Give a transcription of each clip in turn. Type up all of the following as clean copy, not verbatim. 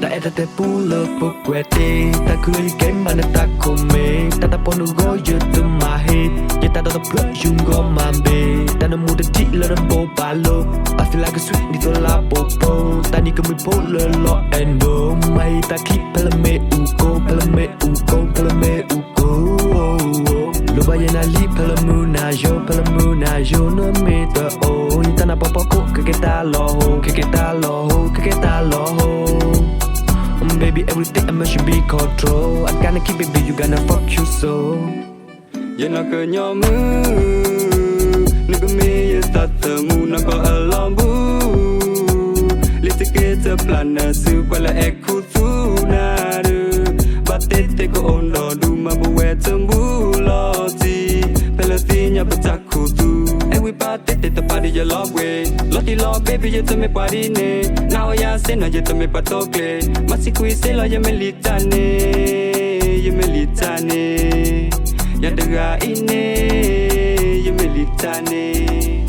Ta eta te pula pokwete ta kuli game mana ta kome ta ta ponu go you to my head ya ta ta plug you go mambe ta no muda ti la bo balo I feel like a sweet little la popo ta ni kami polo lo and go mai ta keep pela me uko pela me uko lo vaya na li pela muna yo no me ta o ta na popo ko que ta lo baby, everything I must should be control. I gotta keep it, baby, you gonna fuck you so. You know que yo mu, nigga me you start the moon, I got a lambu. Let's get a plan, su pala eku tu naru. But te ko ono du mabuwe tembuloti. Palestina pataku tu. Everybody te party your love way. Lottie love baby you tell me party ne. Now ya say no you tell me patokle. Masikui say lo you melitane. Ya dega ine you melitane.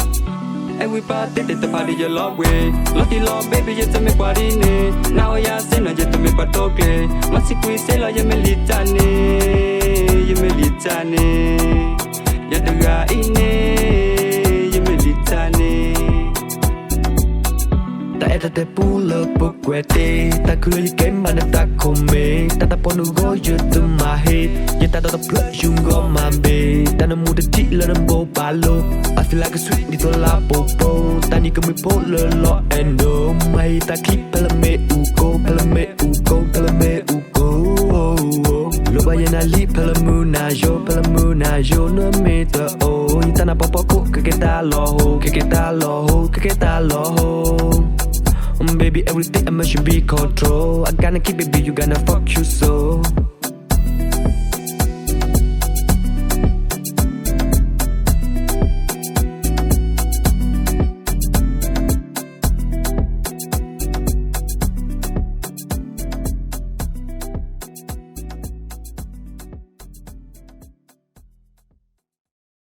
Everybody te party your love way. Lottie love baby you tell me party ne. Now ya say no you tell me patokle. Masikui say lo you melitane. Ya dega ine you melitane. Ta eta te pula pokwete ta kuli game mana ta kome ta ta ponu go you to my head ya ta ta plug you go mambe ta no muda ti la bo balo I feel like a sweet little la popo ta ni kami polo lo and no mai ta keep pela me uko lo vaya na li pela muna yo no me ta o ta na popo ko que ta lo baby, everything I must should be control. I gotta keep it, baby, you gonna fuck you so.